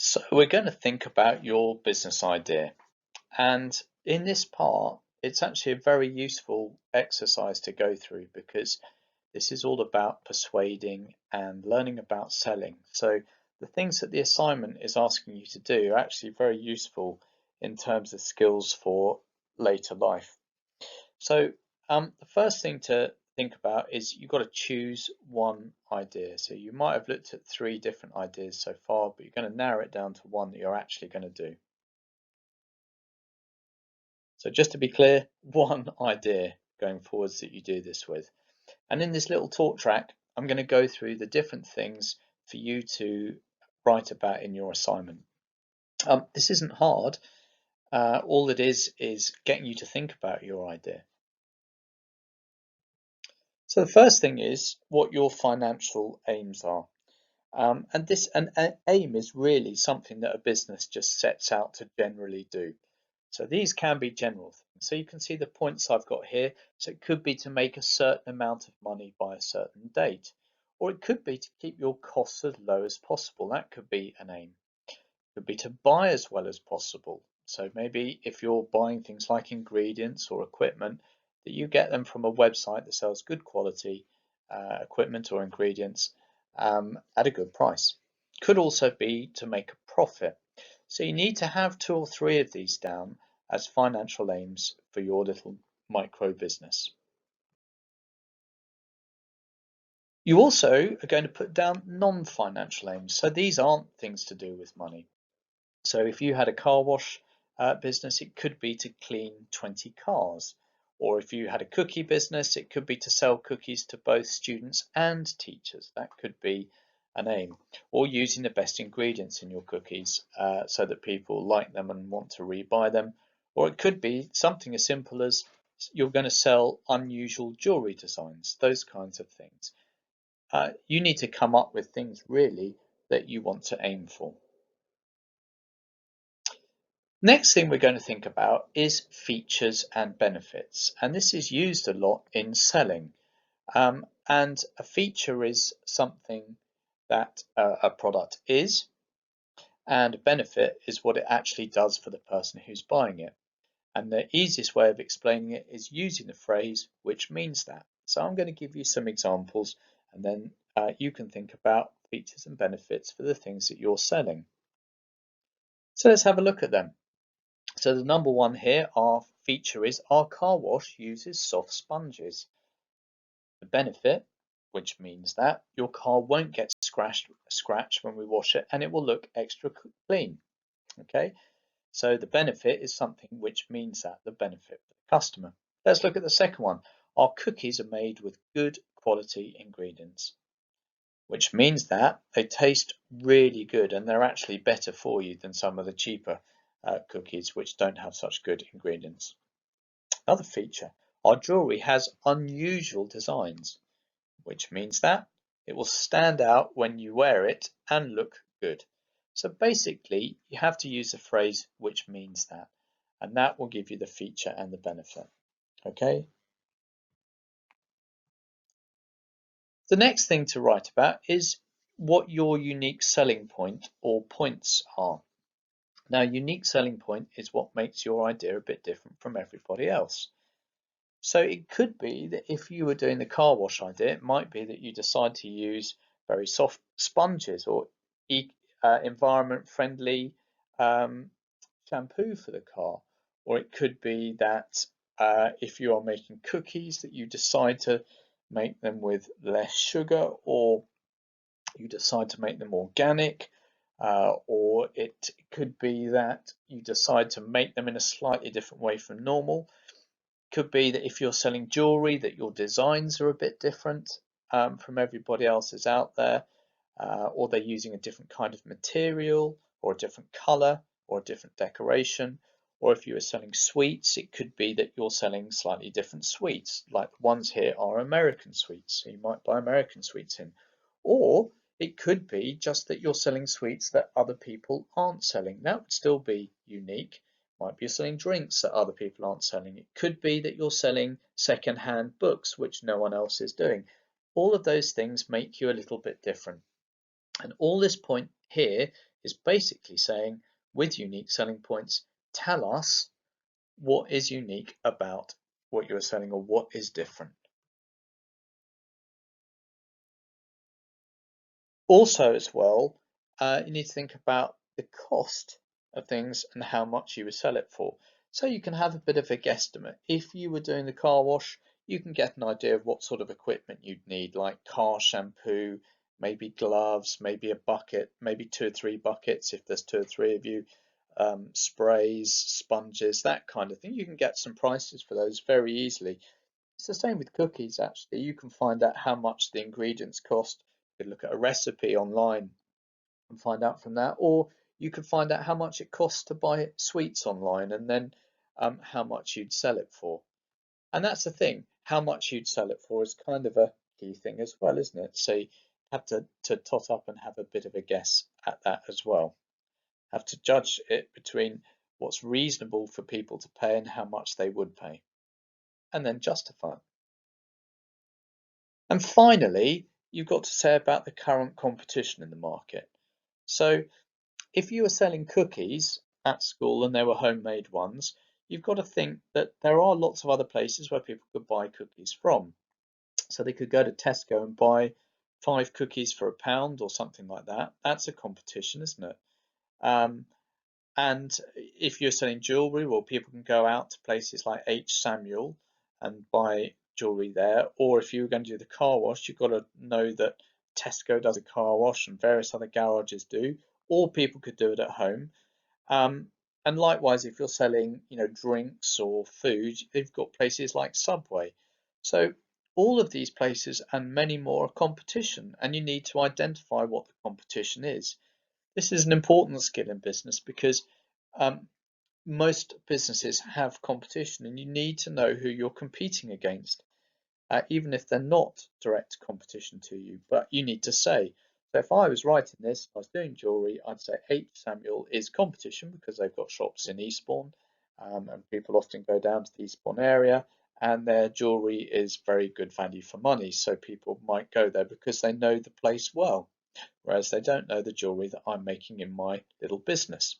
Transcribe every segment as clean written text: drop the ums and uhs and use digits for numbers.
So we're going to think about your business idea. And in this part, it's actually a very useful exercise to go through because this is all about persuading and learning about selling. So the things that the assignment is asking you to do are actually very useful in terms of skills for later life. So the first thing to think about is you've got to choose one idea. So you might have looked at 3 different ideas so far, but you're going to narrow it down to one that you're actually going to do. So just to be clear, one idea going forwards that you do this with. And in this little talk track, I'm going to go through the different things for you to write about in your assignment. This isn't hard. All it is getting you to think about your idea. So the first thing is what your financial aims are. And an aim is really something that a business just sets out to generally do. So these can be general things. So you can see the points I've got here. So it could be to make a certain amount of money by a certain date, or it could be to keep your costs as low as possible. That could be an aim. It could be to buy as well as possible. So maybe if you're buying things like ingredients or equipment, that you get them from a website that sells good quality equipment or ingredients at a good price. Could also be to make a profit. So you need to have 2 or 3 of these down as financial aims for your little micro business. You also are going to put down non-financial aims. So these aren't things to do with money. So if you had a car wash business, it could be to clean 20 cars. Or if you had a cookie business, it could be to sell cookies to both students and teachers. That could be an aim. Or using the best ingredients in your cookies so that people like them and want to rebuy them. Or it could be something as simple as you're going to sell unusual jewelry designs, those kinds of things. You need to come up with things really that you want to aim for. Next thing we're going to think about is features and benefits, and this is used a lot in selling. And a feature is something that a product is, and a benefit is what it actually does for the person who's buying it. And the easiest way of explaining it is using the phrase which means that. So I'm going to give you some examples, and then you can think about features and benefits for the things that you're selling. So let's have a look at them. So the number one here, our feature is our car wash uses soft sponges. The benefit, which means that your car won't get scratched when we wash it and it will look extra clean. Okay, so the benefit is something which means that the benefit for the customer. Let's look at the second one. Our cookies are made with good quality ingredients, which means that they taste really good and they're actually better for you than some of the cheaper cookies which don't have such good ingredients. Another feature, our jewelry has unusual designs, which means that it will stand out when you wear it and look good. So basically, you have to use the phrase which means that, and that will give you the feature and the benefit. Okay. The next thing to write about is what your unique selling point or points are. Now, unique selling point is what makes your idea a bit different from everybody else. So it could be that if you were doing the car wash idea, it might be that you decide to use very soft sponges or environment friendly shampoo for the car. Or it could be that if you are making cookies that you decide to make them with less sugar, or you decide to make them organic, or it could be that you decide to make them in a slightly different way from normal. Could be that if you're selling jewelry, that your designs are a bit different from everybody else's out there, or they're using a different kind of material, or a different color, or a different decoration. Or if you are selling sweets, it could be that you're selling slightly different sweets, like the ones here are American sweets, so you might buy American sweets in. Or it could be just that you're selling sweets that other people aren't selling. That would still be unique. Might be you're selling drinks that other people aren't selling. It could be that you're selling second-hand books, which no one else is doing. All of those things make you a little bit different. And all this point here is basically saying, with unique selling points, tell us what is unique about what you're selling or what is different. Also, as well, you need to think about the cost of things and how much you would sell it for. So you can have a bit of a guesstimate. If you were doing the car wash, you can get an idea of what sort of equipment you'd need, like car shampoo, maybe gloves, maybe a bucket, maybe 2 or 3 buckets if there's 2 or 3 of you, sprays, sponges, that kind of thing. You can get some prices for those very easily. It's the same with cookies, actually. You can find out how much the ingredients cost. You could look at a recipe online and find out from that, or you could find out how much it costs to buy sweets online and then how much you'd sell it for. And that's the thing, how much you'd sell it for is kind of a key thing as well, isn't it? So you have to tot up and have a bit of a guess at that as well. Have to judge it between what's reasonable for people to pay and how much they would pay, and then justify it. And finally, you've got to say about the current competition in the market. So if you were selling cookies at school and they were homemade ones, you've got to think that there are lots of other places where people could buy cookies from. So they could go to Tesco and buy 5 cookies for £1 or something like that. That's a competition, isn't it? Um, And if you're selling jewelry, well, people can go out to places like H. Samuel and buy jewelry there. Or if you're going to do the car wash, you've got to know that Tesco does a car wash and various other garages do. Or people could do it at home. And likewise, if you're selling, drinks or food, they've got places like Subway. So all of these places and many more are competition, and you need to identify what the competition is. This is an important skill in business because um, most businesses have competition and you need to know who you're competing against, even if they're not direct competition to you, but you need to say. So if I was writing this, I was doing jewelry, I'd say H. Samuel is competition because they've got shops in Eastbourne, and people often go down to the Eastbourne area, and their jewelry is very good value for money. So people might go there because they know the place well, whereas they don't know the jewelry that I'm making in my little business.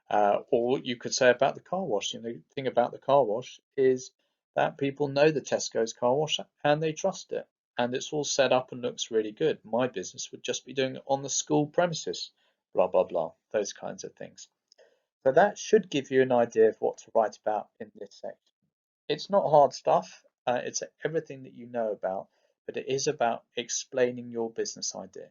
Or you could say about the car wash. The thing about the car wash is that people know the Tesco's car wash and they trust it. And it's all set up and looks really good. My business would just be doing it on the school premises, blah, blah, blah, those kinds of things. So that should give you an idea of what to write about in this section. It's not hard stuff. It's everything that you know about, but it is about explaining your business idea.